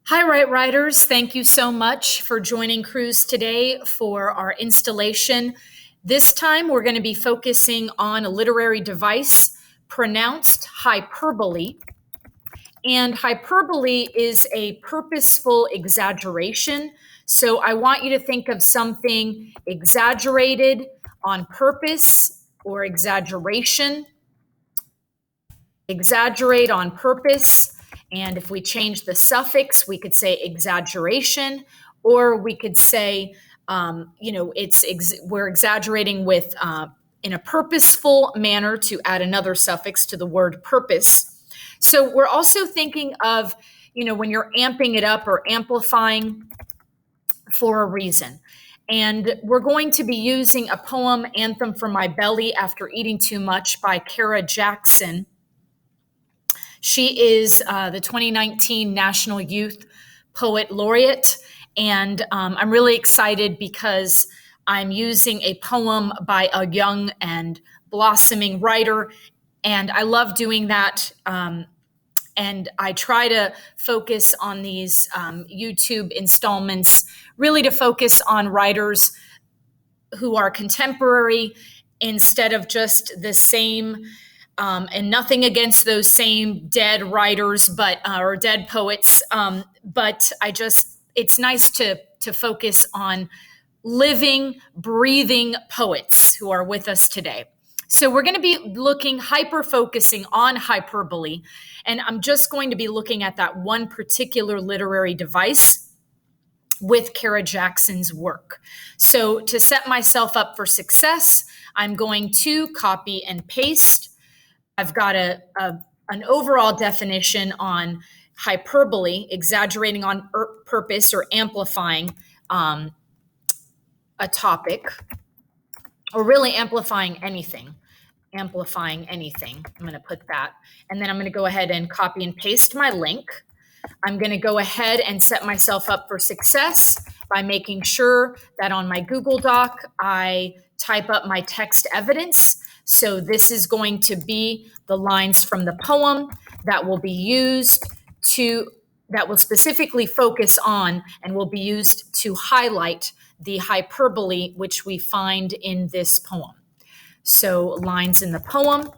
Hi, Right Writers. Thank you so much for joining Cruz today for our installation. This time, we're going to be focusing on a literary device pronounced hyperbole. And hyperbole is a purposeful exaggeration. So I want you to think of something exaggerated on purpose or exaggeration. Exaggerate on purpose. And if we change the suffix, we could say exaggeration, or we could say, we're exaggerating with in a purposeful manner to add another suffix to the word purpose. So we're also thinking of, when you're amping it up or amplifying for a reason. And we're going to be using a poem, Anthem for My Belly After Eating Too Much by Kara Jackson. She is the 2019 National Youth Poet Laureate, and I'm really excited because I'm using a poem by a young and blossoming writer, and I love doing that. And I try to focus on these YouTube installments, really to focus on writers who are contemporary instead of just the same. And nothing against those same dead writers, or dead poets. But it's nice to focus on living, breathing poets who are with us today. So we're going to be hyper-focusing on hyperbole, and I'm just going to be looking at that one particular literary device with Kara Jackson's work. So to set myself up for success, I'm going to copy and paste. I've got an overall definition on hyperbole, exaggerating on purpose or amplifying a topic, or really amplifying anything. I'm going to put that. And then I'm going to go ahead and copy and paste my link. I'm going to go ahead and set myself up for success by making sure that on my Google Doc, I type up my text evidence. So this is going to be the lines from the poem that will specifically focus on and will be used to highlight the hyperbole which we find in this poem. So lines in the poem.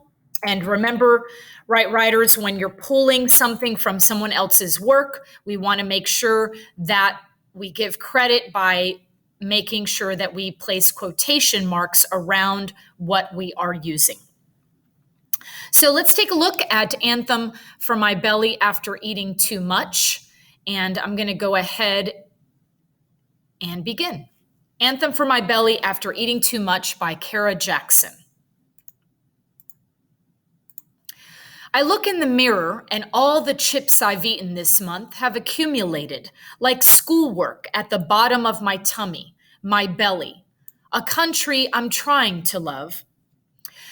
And remember, Right Writers, when you're pulling something from someone else's work, we want to make sure that we give credit by making sure that we place quotation marks around what we are using. So let's take a look at Anthem for My Belly After Eating Too Much. And I'm going to go ahead and begin. Anthem for My Belly After Eating Too Much by Kara Jackson. I look in the mirror and all the chips I've eaten this month have accumulated like schoolwork at the bottom of my tummy, my belly, a country I'm trying to love.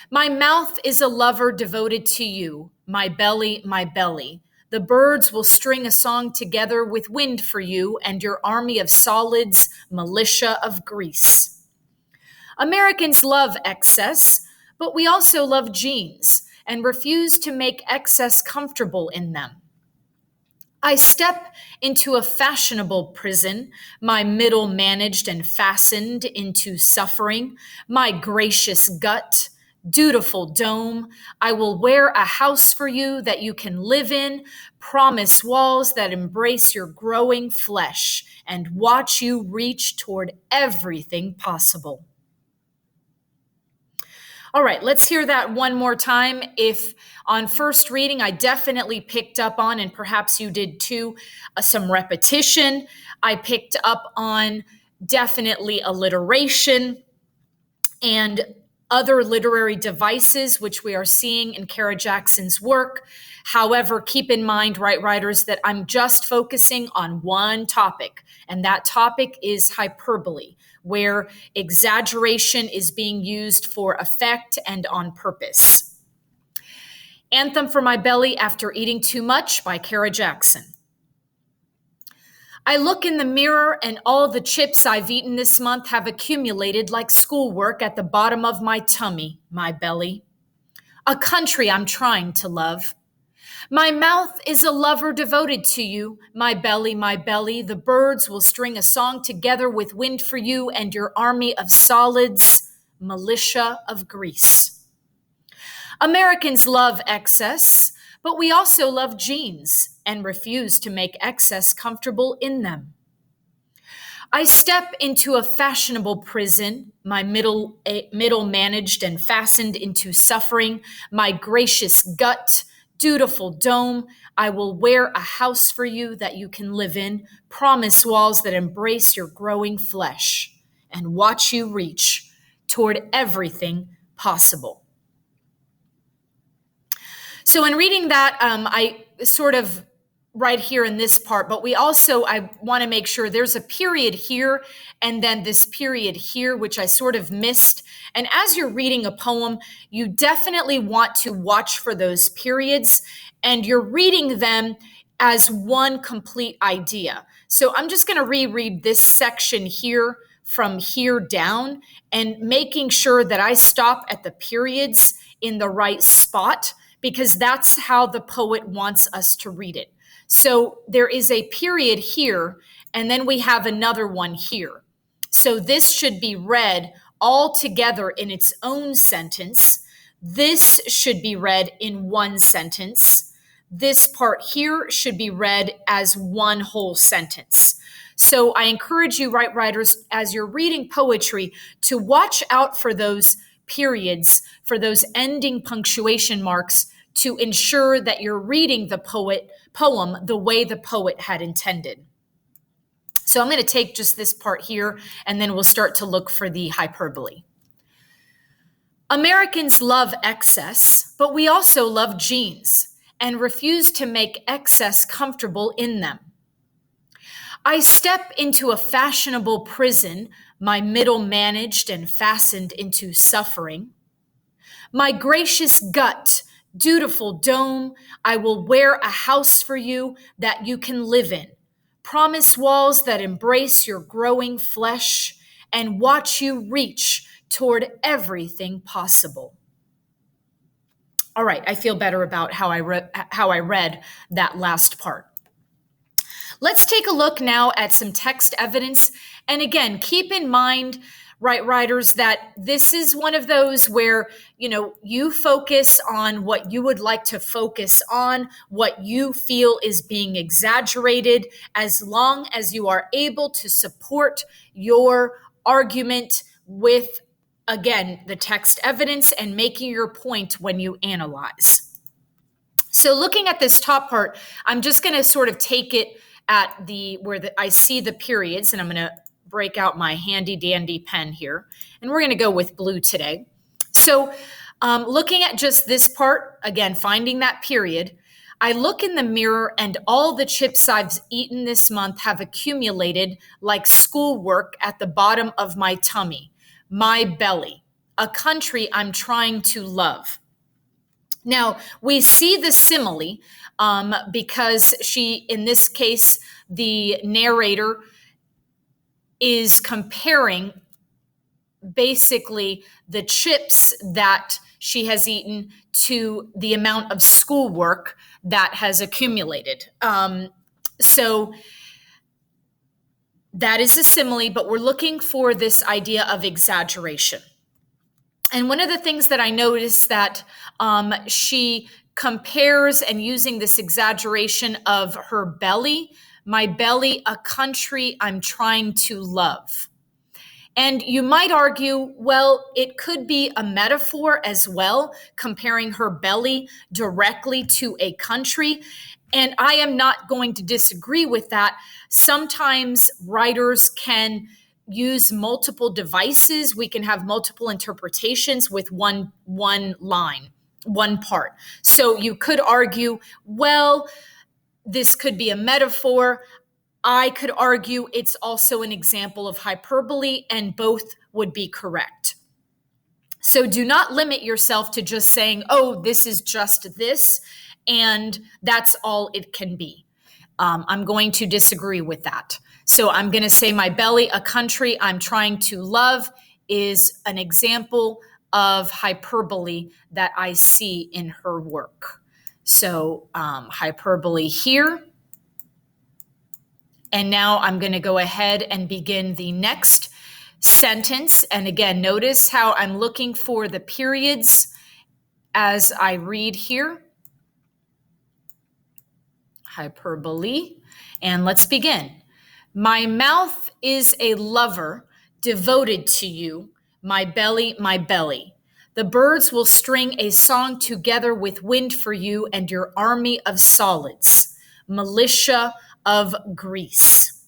My mouth is a lover devoted to you, my belly, my belly. The birds will string a song together with wind for you and your army of solids, militia of grease. Americans love excess, but we also love jeans and refuse to make excess comfortable in them. I step into a fashionable prison, my middle managed and fastened into suffering, my gracious gut, dutiful dome. I will wear a house for you that you can live in, promise walls that embrace your growing flesh, and watch you reach toward everything possible. All right, let's hear that one more time. If on first reading, I definitely picked up on, and perhaps you did too, some repetition. I picked up on definitely alliteration and other literary devices, which we are seeing in Kara Jackson's work. However, keep in mind, Right Writers, that I'm just focusing on one topic, and that topic is hyperbole, where exaggeration is being used for effect and on purpose. Anthem for My Belly After Eating Too Much by Kara Jackson. I look in the mirror and all the chips I've eaten this month have accumulated like schoolwork at the bottom of my tummy, my belly. A country I'm trying to love. My mouth is a lover devoted to you. My belly, the birds will string a song together with wind for you and your army of solids, militia of Greece. Americans love excess, but we also love jeans and refuse to make excess comfortable in them. I step into a fashionable prison, my middle managed and fastened into suffering, my gracious gut, dutiful dome. I will wear a house for you that you can live in, promise walls that embrace your growing flesh, and watch you reach toward everything possible. So in reading that, I sort of right here in this part, but I want to make sure there's a period here and then this period here, which I sort of missed. And as you're reading a poem, you definitely want to watch for those periods and you're reading them as one complete idea. So I'm just going to reread this section here from here down and making sure that I stop at the periods in the right spot because that's how the poet wants us to read it. So there is a period here, and then we have another one here. So this should be read all together in its own sentence. This should be read in one sentence. This part here should be read as one whole sentence. So I encourage you, writers, as you're reading poetry, to watch out for those periods, for those ending punctuation marks, to ensure that you're reading the poem the way the poet had intended. So I'm going to take just this part here, and then we'll start to look for the hyperbole. Americans love excess, but we also love jeans and refuse to make excess comfortable in them. I step into a fashionable prison, my middle managed and fastened into suffering. My gracious gut, dutiful dome, I will wear a house for you that you can live in. Promise walls that embrace your growing flesh and watch you reach toward everything possible. All right, I feel better about how I read that last part. Let's take a look now at some text evidence. And again, keep in mind, writers, that this is one of those where, you focus on what you would like to focus on, what you feel is being exaggerated, as long as you are able to support your argument with, again, the text evidence and making your point when you analyze. So looking at this top part, I'm just going to sort of take it at I see the periods, and I'm going to break out my handy dandy pen here, and we're going to go with blue today. So looking at just this part, again, finding that period, I look in the mirror and all the chips I've eaten this month have accumulated like schoolwork at the bottom of my tummy, my belly, a country I'm trying to love. Now, we see the simile because in this case, the narrator is comparing basically the chips that she has eaten to the amount of schoolwork that has accumulated. So that is a simile, but we're looking for this idea of exaggeration. And one of the things that I noticed that she compares and using this exaggeration of her belly, my belly, a country I'm trying to love. And you might argue, well, it could be a metaphor as well, comparing her belly directly to a country. And I am not going to disagree with that. Sometimes writers can use multiple devices. We can have multiple interpretations with one line, one part. So you could argue, well, this could be a metaphor. I could argue it's also an example of hyperbole, and both would be correct. So do not limit yourself to just saying, oh, this is just this, and that's all it can be. I'm going to disagree with that. So I'm going to say my belly, a country I'm trying to love, is an example of hyperbole that I see in her work. So hyperbole here. And now I'm going to go ahead and begin the next sentence. And again, notice how I'm looking for the periods as I read here. Hyperbole. And let's begin. My mouth is a lover devoted to you, my belly, my belly. The birds will string a song together with wind for you and your army of solids, militia of Greece.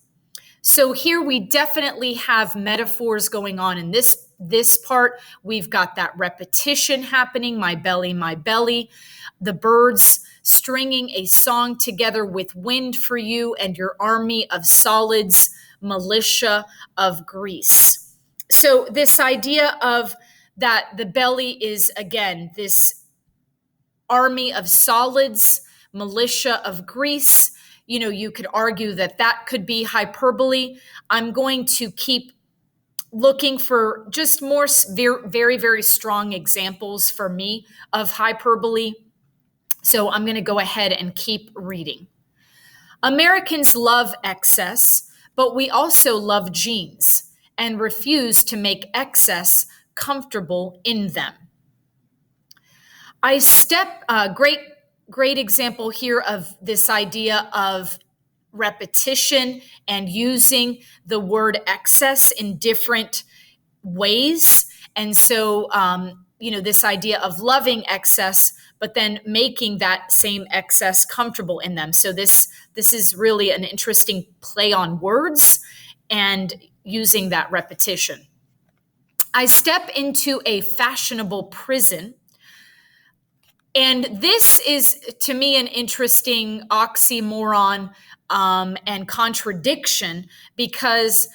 So here we definitely have metaphors going on in this part. We've got that repetition happening, my belly, my belly. The birds stringing a song together with wind for you and your army of solids, militia of Greece. So this idea of that the belly is, again, this army of solids, militia of Greece. You know, you could argue that that could be hyperbole. I'm going to keep looking for just more very, very strong examples for me of hyperbole. So I'm going to go ahead and keep reading. Americans love excess, but we also love jeans and refuse to make excess comfortable in them. Great example here of this idea of repetition and using the word excess in different ways. And so, this idea of loving excess, but then making that same excess comfortable in them. So this is really an interesting play on words and using that repetition. I step into a fashionable prison. And this is, to me, an interesting oxymoron and contradiction, because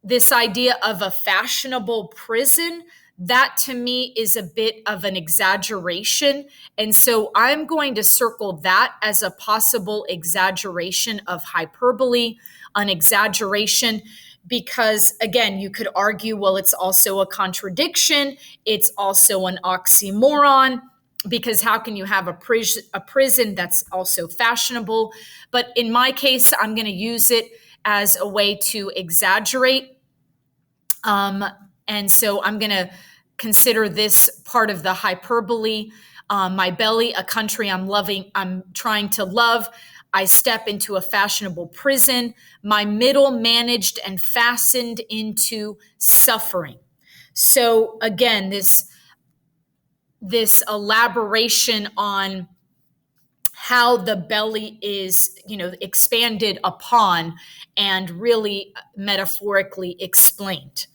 this idea of a fashionable prison, that to me is a bit of an exaggeration. And so I'm going to circle that as a possible exaggeration of hyperbole, an exaggeration, because again, you could argue, well, it's also a contradiction. It's also an oxymoron, because how can you have a prison that's also fashionable? But in my case, I'm going to use it as a way to exaggerate. And so I'm going to consider this part of the hyperbole. My belly, a country I'm trying to love. I step into a fashionable prison. My middle managed and fastened into suffering. So again, this elaboration on how the belly is, expanded upon and really metaphorically explained.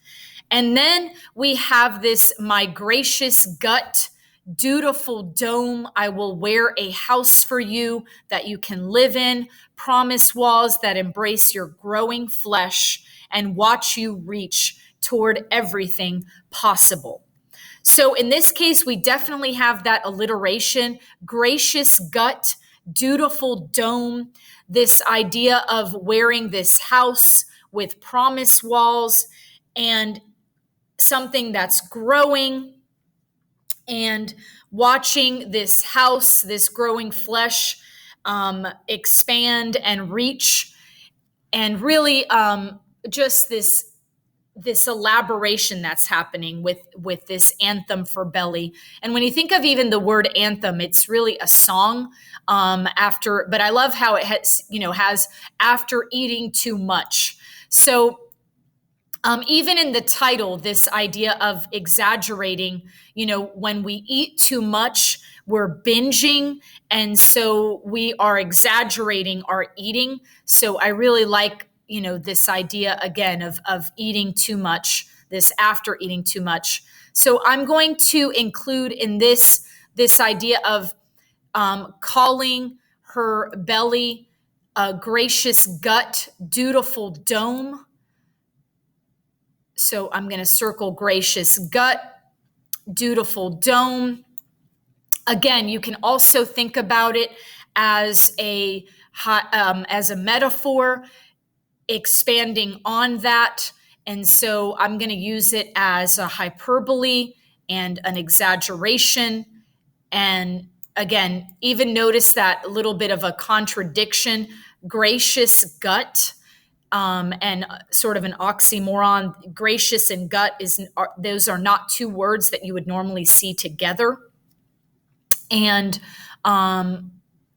And then we have this, my gracious gut, dutiful dome, I will wear a house for you that you can live in, promise walls that embrace your growing flesh and watch you reach toward everything possible. So in this case, we definitely have that alliteration, gracious gut, dutiful dome, this idea of wearing this house with promise walls and something that's growing, and watching this house, this growing flesh, expand and reach, and really just this elaboration that's happening with this anthem for belly. And when you think of even the word anthem, it's really a song but I love how it has after eating too much. So even in the title, this idea of exaggerating, when we eat too much, we're binging. And so we are exaggerating our eating. So I really like, this idea again of eating too much, this after eating too much. So I'm going to include in this idea of calling her belly a gracious gut, dutiful dome. So I'm going to circle gracious gut, dutiful dome. Again, you can also think about it as a metaphor, expanding on that. And so I'm going to use it as a hyperbole and an exaggeration. And again, even notice that little bit of a contradiction, gracious gut, and sort of an oxymoron. Gracious and gut those are not two words that you would normally see together. And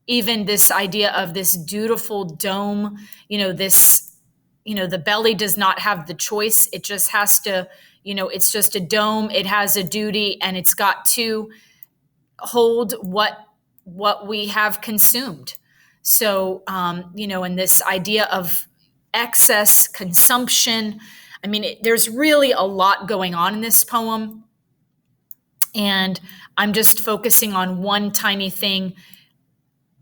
even this idea of this dutiful dome, the belly does not have the choice. It just has to, it's just a dome. It has a duty, and it's got to hold what we have consumed. So, and this idea of excess consumption. I mean, there's really a lot going on in this poem. And I'm just focusing on one tiny thing.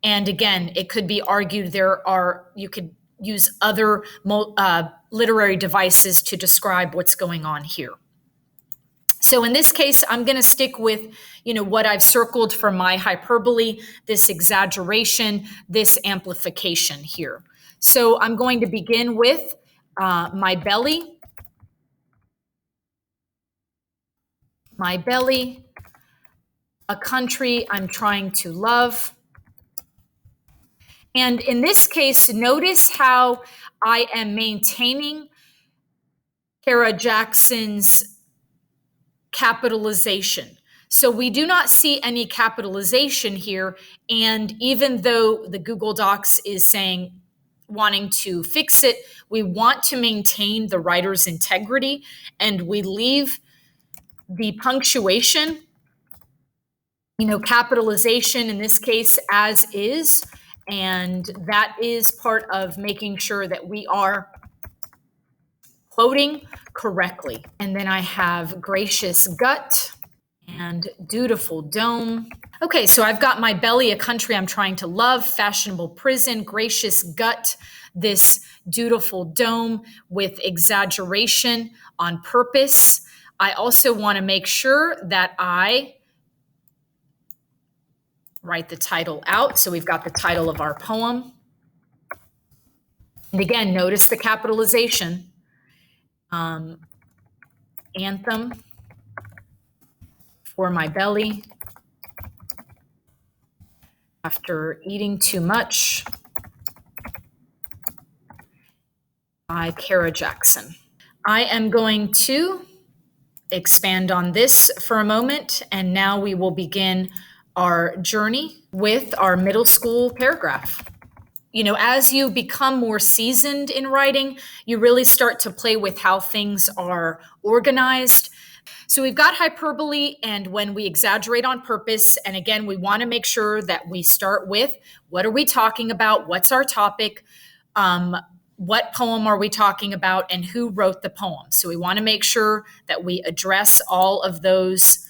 And again, it could be argued you could use other literary devices to describe what's going on here. So in this case, I'm going to stick with, what I've circled for my hyperbole, this exaggeration, this amplification here. So I'm going to begin with my belly. My belly, a country I'm trying to love. And in this case, notice how I am maintaining Kara Jackson's capitalization. So we do not see any capitalization here. And even though the Google Docs is saying wanting to fix it, we want to maintain the writer's integrity, and we leave the punctuation, capitalization in this case as is. And that is part of making sure that we are quoting correctly. And then I have gracious gut and dutiful dome. Okay, so I've got my belly, a country I'm trying to love, fashionable prison, gracious gut, this dutiful dome with exaggeration on purpose. I also want to make sure that I write the title out. So we've got the title of our poem. And again, notice the capitalization. Anthem for my belly after eating too much by Kara Jackson. I am going to expand on this for a moment, and now we will begin our journey with our middle school paragraph. As you become more seasoned in writing, you really start to play with how things are organized. So we've got hyperbole, and when we exaggerate on purpose, and again, we want to make sure that we start with, what are we talking about? What's our topic? What poem are we talking about, and who wrote the poem? So we want to make sure that we address all of those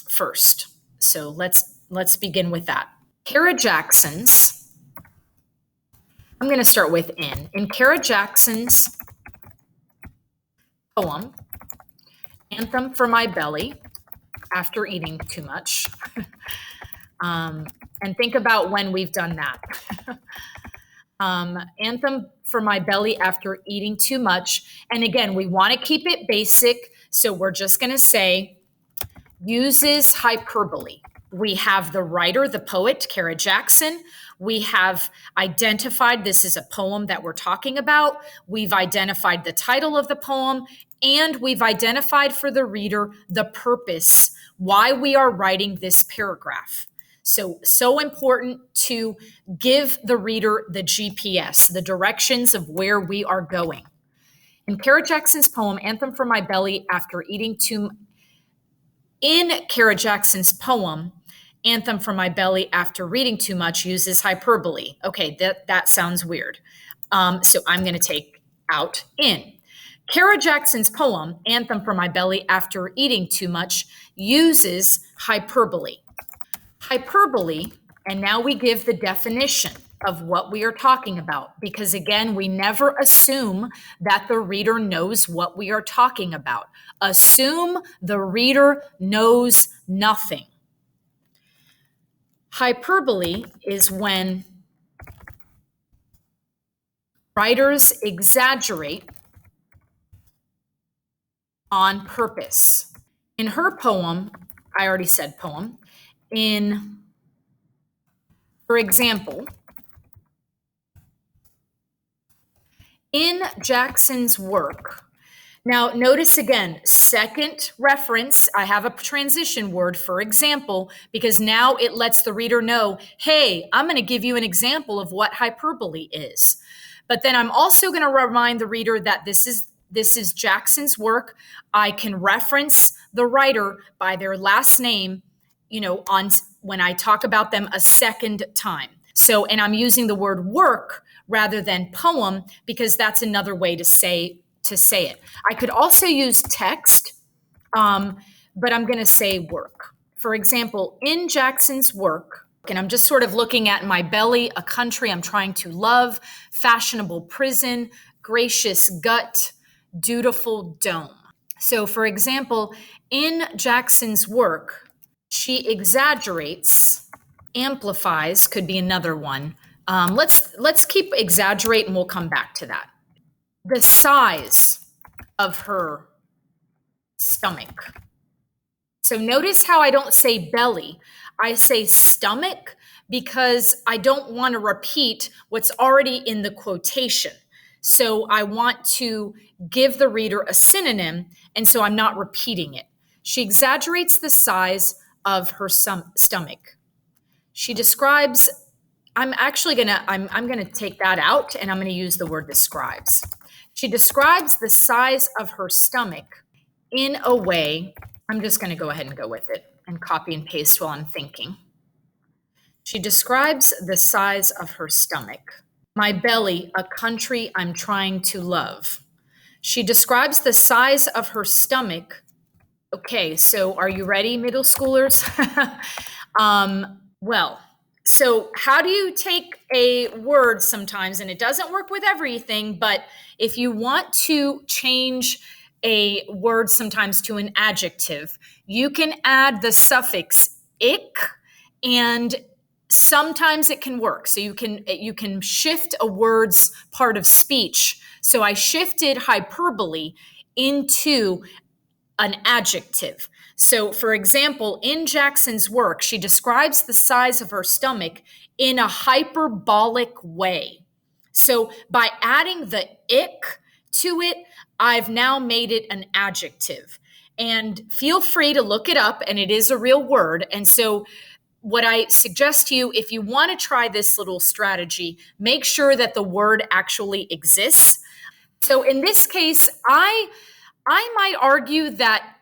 first. So let's begin with that. Kara Jackson's, I'm going to start with in Kara Jackson's poem, Anthem for My Belly After Eating Too Much. And think about when we've done that. Anthem for My Belly After Eating Too Much. And again, we want to keep it basic. So we're just going to say, uses hyperbole. We have the writer, the poet, Kara Jackson. We have identified this is a poem that we're talking about. We've identified the title of the poem, and we've identified for the reader the purpose, why we are writing this paragraph. So important to give the reader the GPS, the directions of where we are going. In Kara Jackson's poem, Anthem for My Belly After Eating Too Much, in Kara Jackson's poem, Anthem for My Belly After Reading Too Much uses hyperbole. Okay, that sounds weird. So I'm going to take out in. Kara Jackson's poem, Anthem for My Belly After Eating Too Much, uses hyperbole. Hyperbole, and now we give the definition of what we are talking about, because again, we never assume that the reader knows what we are talking about. Assume the reader knows nothing. Hyperbole is when writers exaggerate on purpose. In her poem, I already said poem, for example, in Jackson's work. Now, notice again, second reference, I have a transition word, for example, because now it lets the reader know, hey, I'm going to give you an example of what hyperbole is. But then I'm also going to remind the reader that this is Jackson's work. I can reference the writer by their last name, on when I talk about them a second time. So, and I'm using the word work rather than poem because that's another way to say it. I could also use text, but I'm going to say work. For example, in Jackson's work, and I'm just sort of looking at my belly, a country I'm trying to love, fashionable prison, gracious gut, dutiful dome. So, for example, in Jackson's work, she exaggerates, amplifies, could be another one. Let's keep exaggerate and we'll come back to that. The size of her stomach. So notice how I don't say belly. I say stomach because I don't want to repeat what's already in the quotation. So I want to give the reader a synonym, and so I'm not repeating it. She exaggerates the size of her stomach. She describes, I'm gonna take that out and I'm gonna use the word describes. She describes the size of her stomach in a way, I'm just gonna go ahead and go with it and copy and paste while I'm thinking. She describes the size of her stomach. My belly, a country I'm trying to love. She describes the size of her stomach. Okay, so are you ready, middle schoolers? Well, so how do you take a word sometimes, and it doesn't work with everything, but if you want to change a word sometimes to an adjective, you can add the suffix "ick," and sometimes it can work. So you can shift a word's part of speech. So I shifted hyperbole into an adjective. So, for example, in Jackson's work, she describes the size of her stomach in a hyperbolic way. So, by adding the ick to it, I've now made it an adjective. And feel free to look it up, and it is a real word. And so, what I suggest to you, if you want to try this little strategy, make sure that the word actually exists. So, in this case, I might argue that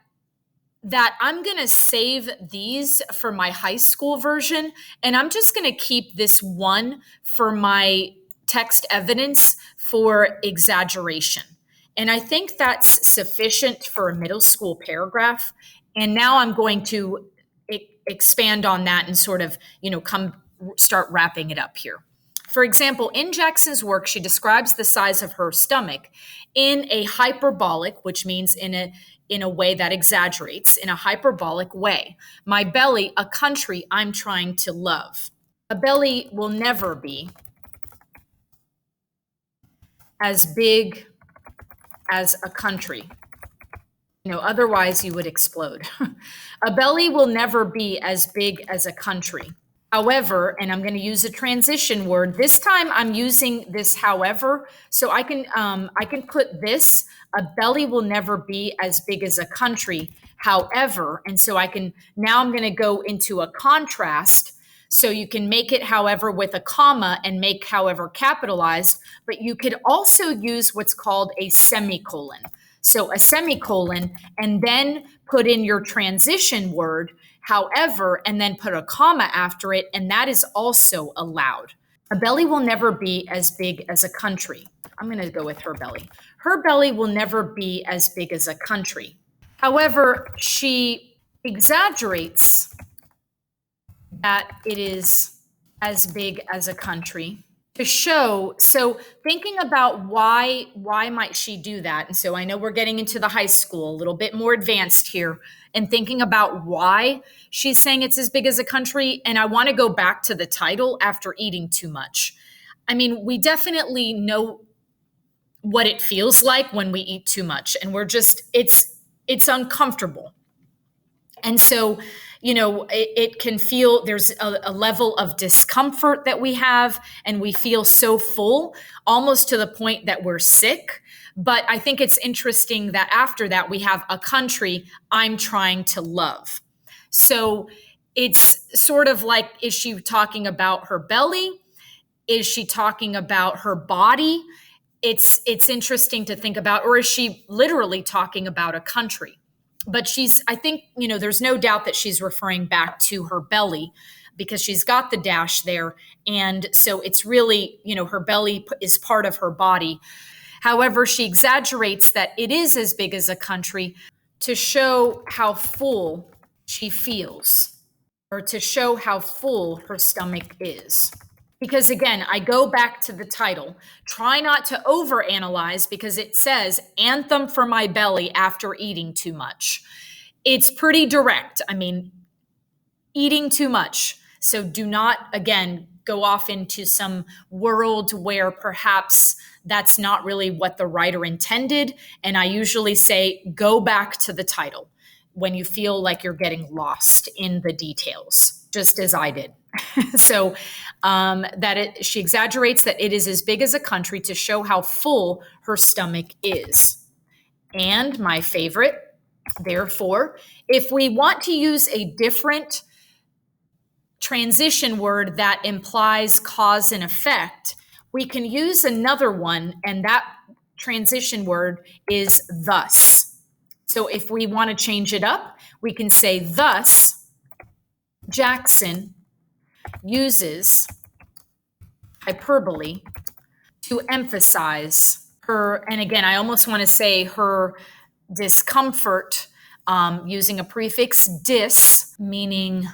I'm going to save these for my high school version, and I'm just going to keep this one for my text evidence for exaggeration. And I think that's sufficient for a middle school paragraph. And now I'm going to expand on that and sort of, start wrapping it up here. For example, in Jackson's work, she describes the size of her stomach in a hyperbolic, which means in a way that exaggerates, in a hyperbolic way. My belly, a country I'm trying to love. A belly will never be as big as a country. Otherwise you would explode. A belly will never be as big as a country. However, and I'm going to use a transition word. This time I'm using this however, so I can put this, a belly will never be as big as a country. However, and so now I'm going to go into a contrast. So you can make it however with a comma and make however capitalized, but you could also use what's called a semicolon. So a semicolon, and then put in your transition word, however, and then put a comma after it, and that is also allowed. A belly will never be as big as a country. I'm going to go with her belly. Her belly will never be as big as a country. However, she exaggerates that it is as big as a country to show. So thinking about why might she do that? And so I know we're getting into the high school, a little bit more advanced here, and thinking about why she's saying it's as big as a country. And I want to go back to the title, After Eating Too Much. I mean, we definitely know what it feels like when we eat too much, and it's uncomfortable. And so, it can feel there's a level of discomfort that we have, and we feel so full, almost to the point that we're sick. But I think it's interesting that after that, we have a country I'm trying to love. So it's sort of like, is she talking about her belly? Is she talking about her body? It's interesting to think about. Or is she literally talking about a country? But I think, there's no doubt that she's referring back to her belly, because she's got the dash there. And so it's really, her belly is part of her body. However, she exaggerates that it is as big as a country to show how full she feels, or to show how full her stomach is. Because again, I go back to the title. Try not to overanalyze, because it says anthem for my belly after eating too much. It's pretty direct. I mean, eating too much. So do not, again, go off into some world where perhaps that's not really what the writer intended. And I usually say, go back to the title when you feel like you're getting lost in the details, just as I did. So she exaggerates that it is as big as a country to show how full her stomach is. And my favorite, therefore, if we want to use a different transition word that implies cause and effect, we can use another one, and that transition word is thus. So if we want to change it up, we can say, thus, Jackson uses hyperbole to emphasize her, and again, I almost want to say her discomfort, using a prefix dis, meaning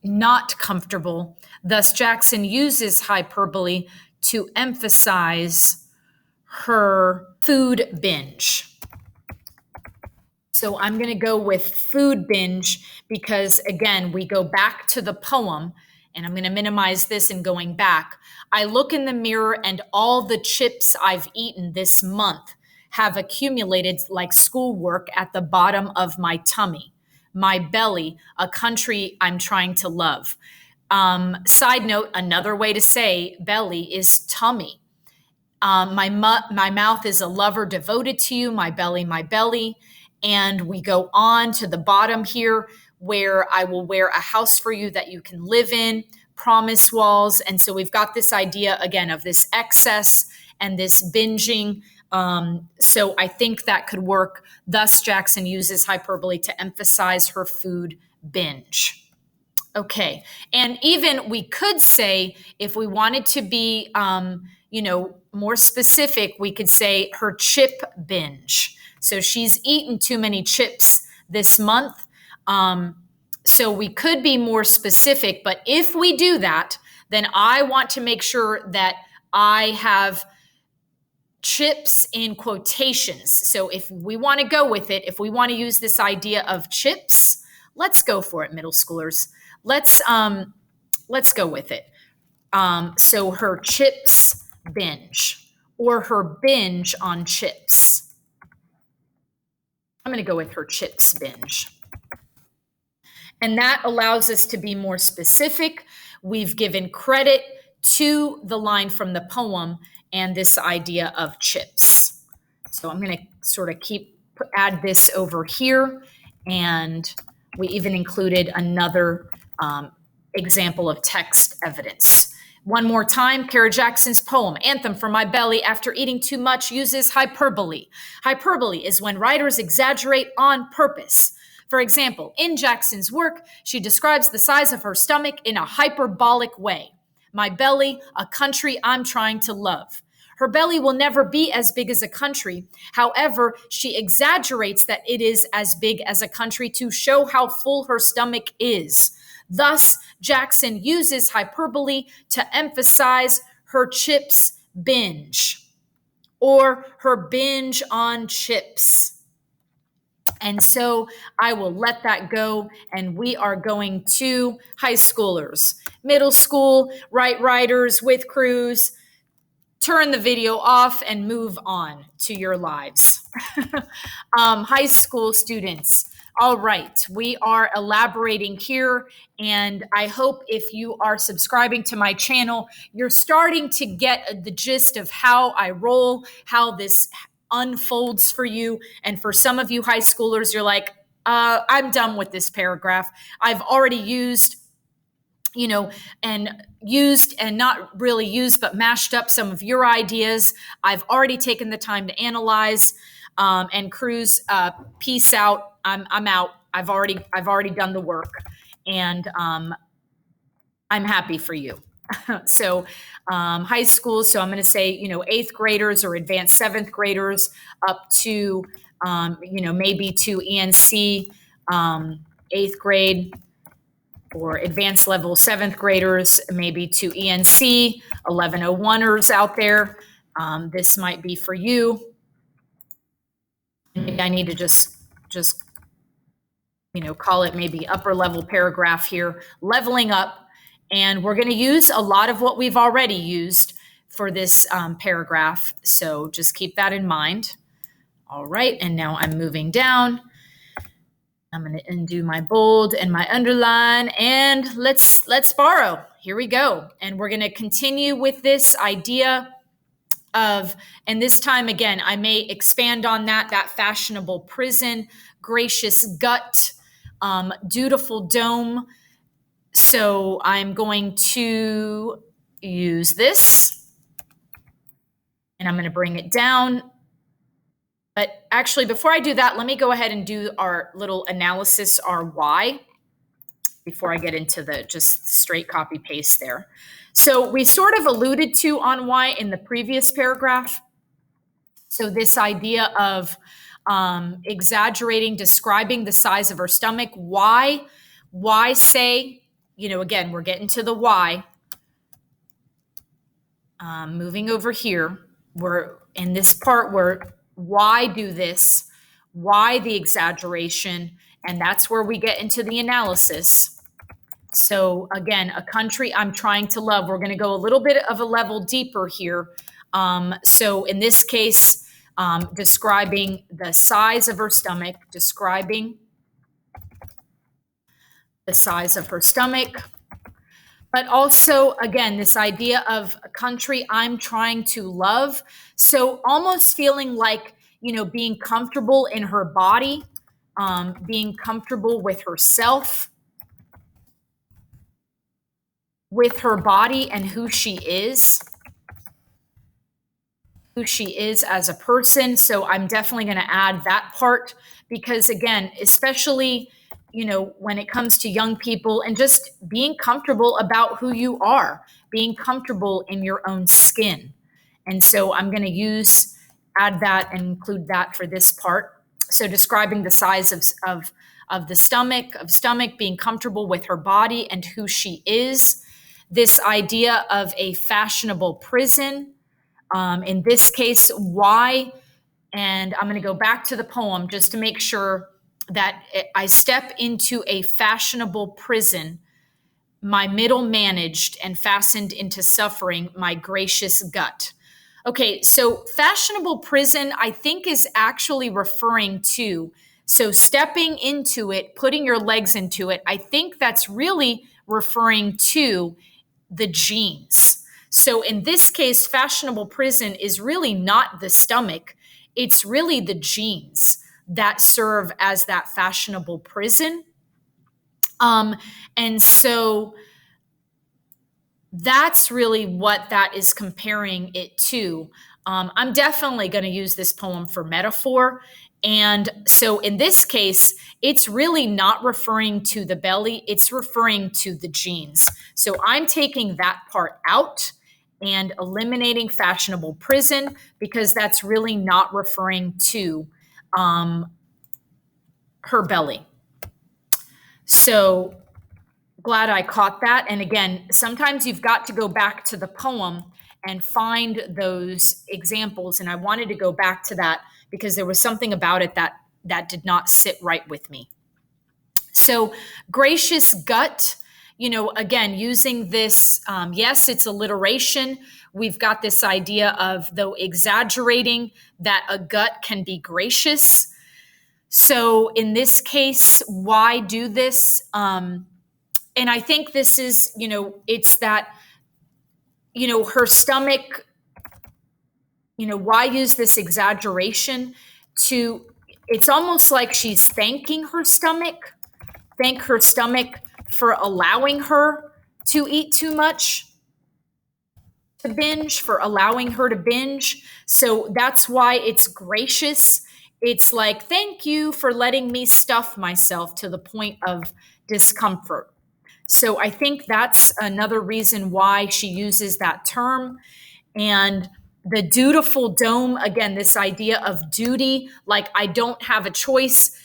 not comfortable. Thus, Jackson uses hyperbole to emphasize her food binge. So I'm going to go with food binge because, again, we go back to the poem, and I'm going to minimize this in going back. I look in the mirror and all the chips I've eaten this month have accumulated like schoolwork at the bottom of my tummy. My belly, a country I'm trying to love. Side note, another way to say belly is tummy. My mouth is a lover devoted to you, my belly, my belly. And we go on to the bottom here, where I will wear a house for you that you can live in, promise walls. And so we've got this idea, again, of this excess and this binging. So I think that could work. Thus, Jackson uses hyperbole to emphasize her food binge. Okay. And even we could say, if we wanted to be, more specific, we could say her chip binge. So she's eaten too many chips this month. So we could be more specific, but if we do that, then I want to make sure that I have chips in quotations. So if we want to go with it, if we want to use this idea of chips, let's go for it, middle schoolers. Let's go with it. So her chips binge, or her binge on chips. I'm going to go with her chips binge. And that allows us to be more specific. We've given credit to the line from the poem and this idea of chips. So I'm going to sort of add this over here. And we even included another example of text evidence. One more time, Kara Jackson's poem, Anthem for My Belly After Eating Too Much, uses hyperbole. Hyperbole is when writers exaggerate on purpose. For example, in Jackson's work, she describes the size of her stomach in a hyperbolic way. My belly, a country I'm trying to love. Her belly will never be as big as a country. However, she exaggerates that it is as big as a country to show how full her stomach is. Thus, Jackson uses hyperbole to emphasize her chips binge, or her binge on chips. And so I will let that go, and we are going to high schoolers. Middle school, writers with crews, turn the video off and move on to your lives. High school students, All right, we are elaborating here, and I hope if you are subscribing to my channel, you're starting to get the gist of how I roll, how this unfolds for you. And for some of you high schoolers, you're like, I'm done with this paragraph. I've already used and used and not really used, but mashed up some of your ideas. I've already taken the time to analyze and cruise. Peace out. I'm out. I've already done the work, and I'm happy for you. So high school. So I'm going to say, eighth graders or advanced seventh graders up to, maybe to ENC, eighth grade, or advanced level seventh graders, maybe to ENC, 1101ers out there. This might be for you. Maybe I need to just call it maybe upper level paragraph here, leveling up. And we're going to use a lot of what we've already used for this paragraph. So just keep that in mind. All right. And now I'm moving down. I'm going to undo my bold and my underline, and let's borrow. Here we go. And we're going to continue with this idea of, and this time again, I may expand on that fashionable prison, gracious gut, dutiful dome. So I'm going to use this, and I'm going to bring it down. But actually, before I do that, let me go ahead and do our little analysis, our why, before I get into the just straight copy paste there. So we sort of alluded to on why in the previous paragraph. So this idea of exaggerating, describing the size of her stomach. Why say, again, we're getting to the why. Moving over here, we're in this part where why do this? Why the exaggeration? And that's where we get into the analysis. So again, a country I'm trying to love. We're going to go a little bit of a level deeper here. So in this case, describing the size of her stomach, describing the size of her stomach. But also, again, this idea of a country I'm trying to love. So almost feeling like, being comfortable in her body, being comfortable with herself, with her body and who she is as a person. So I'm definitely going to add that part because, again, especially when it comes to young people and just being comfortable about who you are, being comfortable in your own skin. And so I'm going to add that and include that for this part. So describing the size of the stomach, being comfortable with her body and who she is. This idea of a fashionable prison. In this case, why? And I'm going to go back to the poem just to make sure that I step into a fashionable prison, my middle managed and fastened into suffering, my gracious gut. Okay, so fashionable prison, I think, is actually referring to, so stepping into it, putting your legs into it, I think that's really referring to the genes. So in this case, fashionable prison is really not the stomach, it's really the genes that serve as that fashionable prison. And so that's really what that is comparing it to. I'm definitely going to use this poem for metaphor. And so in this case, it's really not referring to the belly, it's referring to the genes. So I'm taking that part out and eliminating fashionable prison because that's really not referring to her belly. So glad I caught that. And again, sometimes you've got to go back to the poem and find those examples. And I wanted to go back to that because there was something about it that did not sit right with me. So gracious gut, again, using this, yes, it's alliteration. We've got this idea of, though exaggerating, that a gut can be gracious. So in this case, why do this? And I think this is, it's that, her stomach, why use this exaggeration to, it's almost like she's thanking her stomach, thank her stomach for allowing her to eat too much, to binge, for allowing her to binge. So that's why it's gracious. It's like, thank you for letting me stuff myself to the point of discomfort. So I think that's another reason why she uses that term. And the dutiful dome, again, this idea of duty, like I don't have a choice.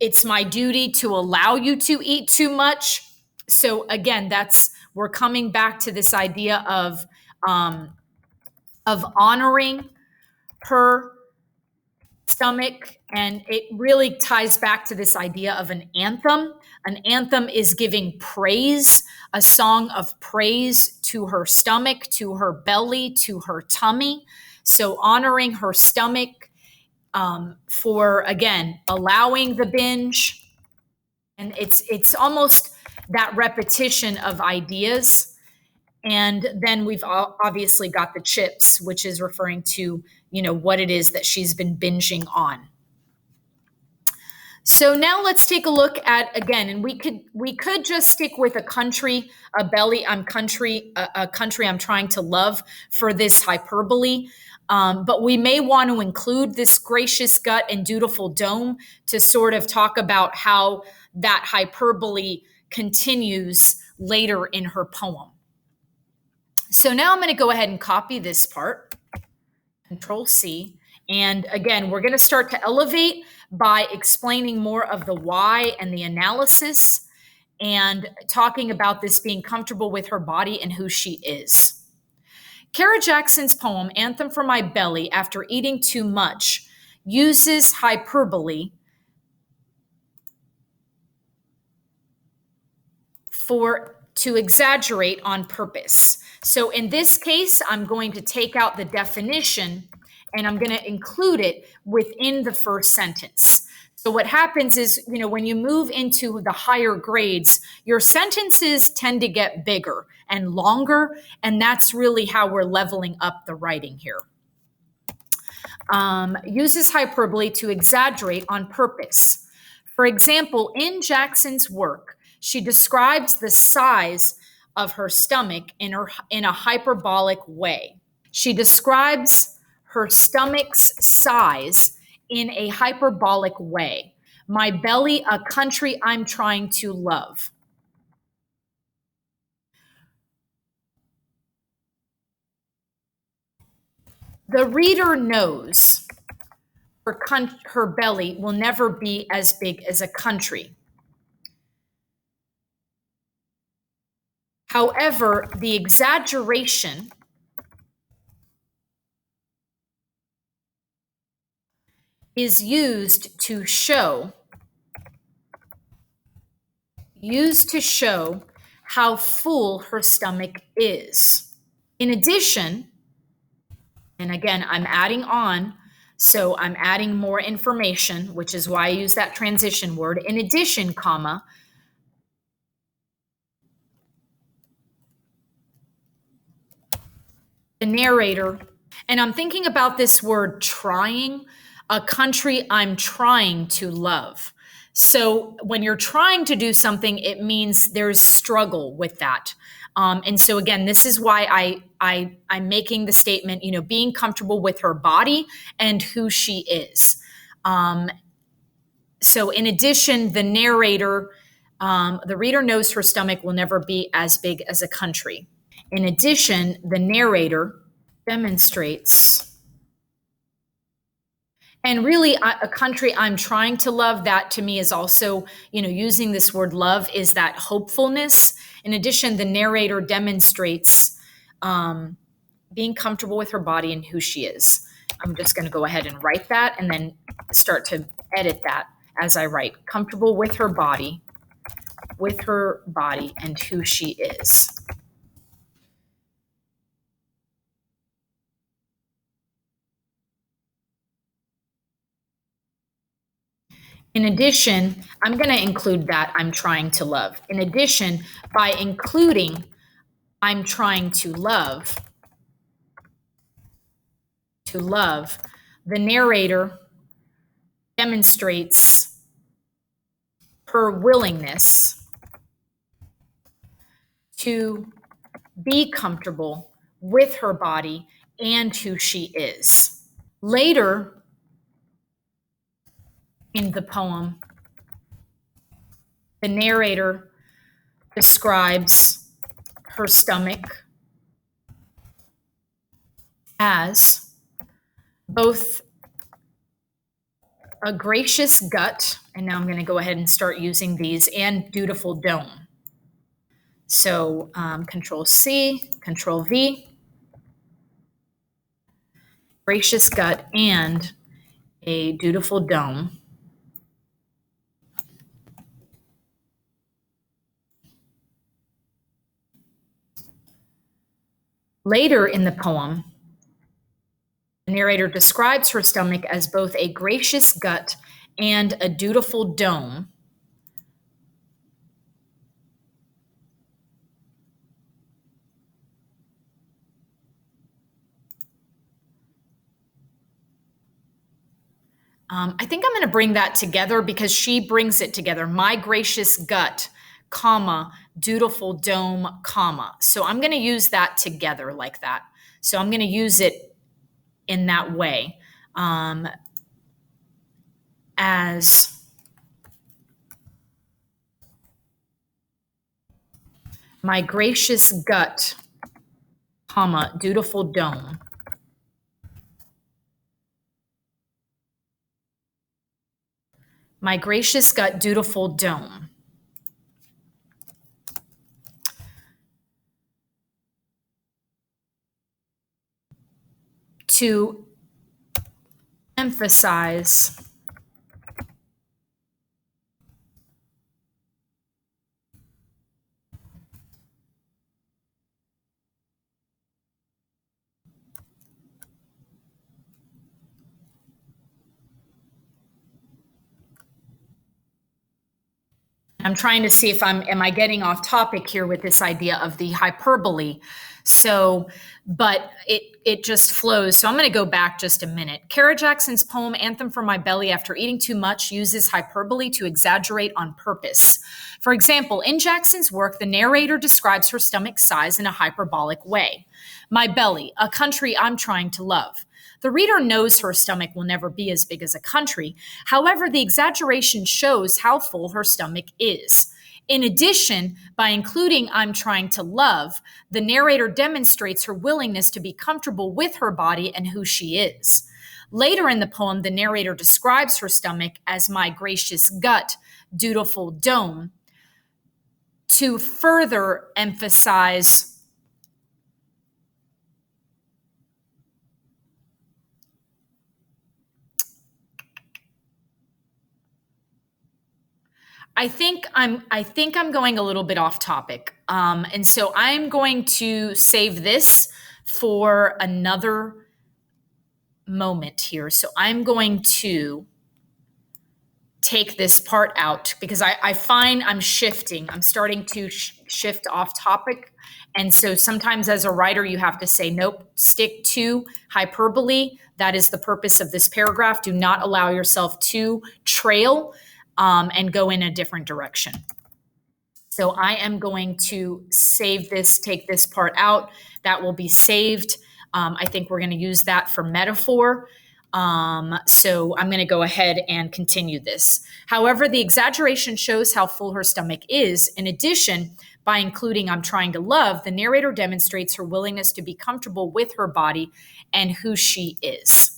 It's my duty to allow you to eat too much. So again, we're coming back to this idea of honoring her stomach, and it really ties back to this idea of an anthem. An anthem is giving praise, a song of praise to her stomach, to her belly, to her tummy. So honoring her stomach for, again, allowing the binge. And it's almost that repetition of ideas. And then we've obviously got the chips, which is referring to, what it is that she's been binging on. So now let's take a look at, again, and we could just stick with a country, a belly, a country I'm trying to love for this hyperbole. But we may want to include this gracious gut and dutiful dome to sort of talk about how that hyperbole continues later in her poem. So now I'm going to go ahead and copy this part, Control C. And again, we're going to start to elevate by explaining more of the why and the analysis and talking about this being comfortable with her body and who she is. Kara Jackson's poem, Anthem for My Belly After Eating Too Much, uses hyperbole to exaggerate on purpose. So in this case, I'm going to take out the definition and I'm going to include it within the first sentence. So what happens is, when you move into the higher grades, your sentences tend to get bigger and longer, and that's really how we're leveling up the writing here. Uses hyperbole to exaggerate on purpose. For example, in Jackson's work, she describes the size of her stomach in a hyperbolic way. She describes her stomach's size in a hyperbolic way. My belly, a country I'm trying to love. The reader knows her belly will never be as big as a country. However, the exaggeration is used to show how full her stomach is. In addition, and again, I'm adding on, so I'm adding more information, which is why I use that transition word. In addition, comma, the narrator, and I'm thinking about this word trying, a country I'm trying to love. So when you're trying to do something, it means there's struggle with that. And so again, this is why I'm making the statement, being comfortable with her body and who she is. So in addition, the narrator, the reader knows her stomach will never be as big as a country. In addition, the narrator demonstrates, and really a country I'm trying to love, that to me is also, using this word love is that hopefulness. In addition, the narrator demonstrates being comfortable with her body and who she is. I'm just going to go ahead and write that and then start to edit that as I write. Comfortable with her body and who she is. In addition, I'm going to include that I'm trying to love. In addition, by including I'm trying to love, the narrator demonstrates her willingness to be comfortable with her body and who she is. Later in the poem, the narrator describes her stomach as both a gracious gut, and now I'm going to go ahead and start using these, and dutiful dome. So Control C, Control V, gracious gut and a dutiful dome. Later in the poem, the narrator describes her stomach as both a gracious gut and a dutiful dome. I think I'm going to bring that together because she brings it together. My gracious gut, comma, dutiful dome, comma. So I'm going to use that together like that. So I'm going to use it in that way as my gracious gut, comma, dutiful dome. My gracious gut, dutiful dome. To emphasize I'm trying to see if am I getting off topic here with this idea of the hyperbole. So, but it just flows. So I'm going to go back just a minute. Kara Jackson's poem, Anthem for My Belly After Eating Too Much, uses hyperbole to exaggerate on purpose. For example, in Jackson's work, the narrator describes her stomach size in a hyperbolic way. My belly, a country I'm trying to love. The reader knows her stomach will never be as big as a country. However, the exaggeration shows how full her stomach is. In addition, by including I'm trying to love, the narrator demonstrates her willingness to be comfortable with her body and who she is. Later in the poem, the narrator describes her stomach as my gracious gut, dutiful dome, to further emphasize I think I'm going a little bit off topic. And so I'm going to save this for another moment here. So I'm going to take this part out because I find I'm shifting. I'm starting to shift off topic. And so sometimes as a writer, you have to say, nope, stick to hyperbole. That is the purpose of this paragraph. Do not allow yourself to trail and go in a different direction. So I am going to save this, take this part out. That will be saved. I think we're going to use that for metaphor. So I'm going to go ahead and continue this. However, the exaggeration shows how full her stomach is. In addition, by including I'm trying to love, the narrator demonstrates her willingness to be comfortable with her body and who she is.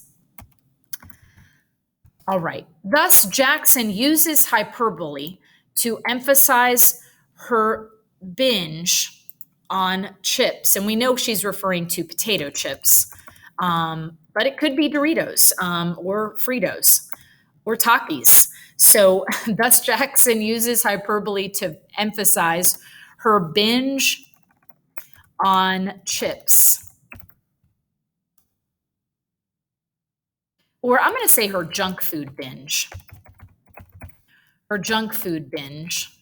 All right. Thus, Jackson uses hyperbole to emphasize her binge on chips. And we know she's referring to potato chips, but it could be Doritos or Fritos or Takis. So thus, Jackson uses hyperbole to emphasize her binge on chips. Or I'm going to say her junk food binge. her junk food binge.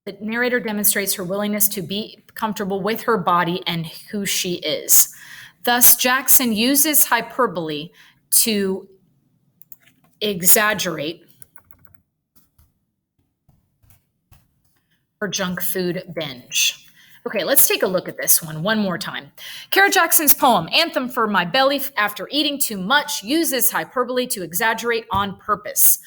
The narrator demonstrates her willingness to be comfortable with her body and who she is. Thus, Jackson uses hyperbole to exaggerate her junk food binge. Okay, let's take a look at this one more time. Kara Jackson's poem, Anthem for My Belly After Eating Too Much, uses hyperbole to exaggerate on purpose.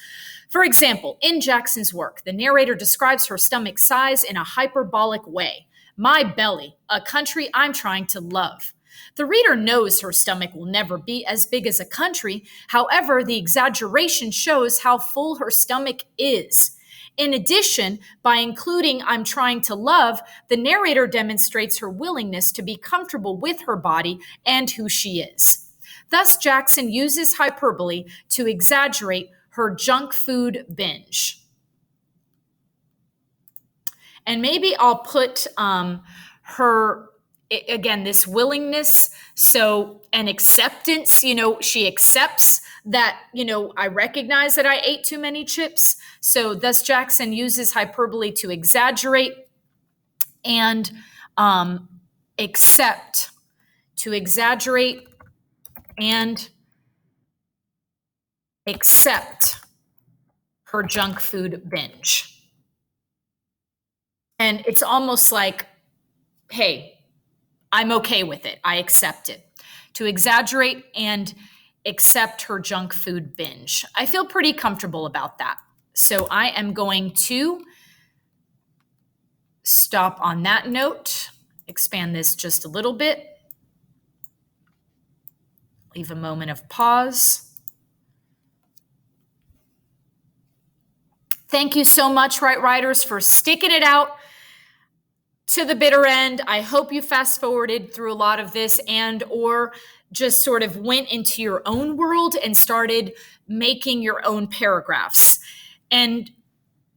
For example, in Jackson's work, the narrator describes her stomach size in a hyperbolic way. My belly, a country I'm trying to love. The reader knows her stomach will never be as big as a country. However, the exaggeration shows how full her stomach is. In addition, by including I'm trying to love, the narrator demonstrates her willingness to be comfortable with her body and who she is. Thus, Jackson uses hyperbole to exaggerate her junk food binge. And maybe I'll put her, again, this willingness, so an acceptance, she accepts that, I recognize that I ate too many chips. So thus Jackson uses hyperbole to exaggerate and accept her junk food binge. And it's almost like, hey, I'm okay with it. I accept it. To exaggerate and accept her junk food binge. I feel pretty comfortable about that. So I am going to stop on that note, expand this just a little bit, leave a moment of pause. Thank you so much, Right Writers, for sticking it out to the bitter end. I hope you fast forwarded through a lot of this or just sort of went into your own world and started making your own paragraphs. And,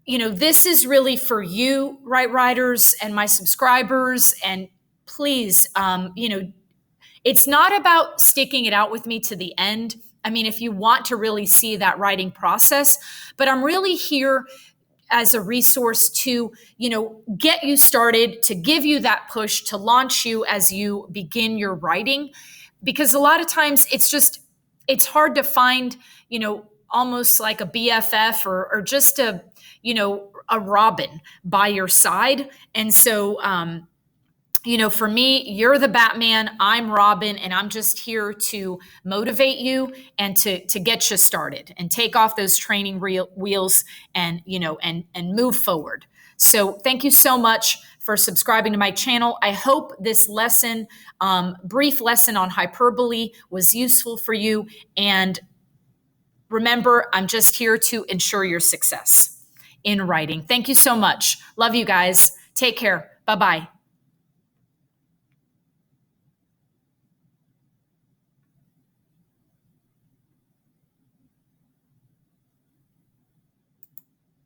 this is really for you, Right Writers, and my subscribers. And please, it's not about sticking it out with me to the end. I mean, if you want to really see that writing process, but I'm really here as a resource to, get you started, to give you that push, to launch you as you begin your writing. Because a lot of times it's hard to find, almost like a BFF or just a Robin by your side. And so, for me, you're the Batman, I'm Robin, and I'm just here to motivate you and to get you started and take off those training wheels and, and move forward. So thank you so much for subscribing to my channel. I hope this lesson, brief lesson on hyperbole, was useful for you. And remember, I'm just here to ensure your success in writing. Thank you so much. Love you guys. Take care. Bye-bye.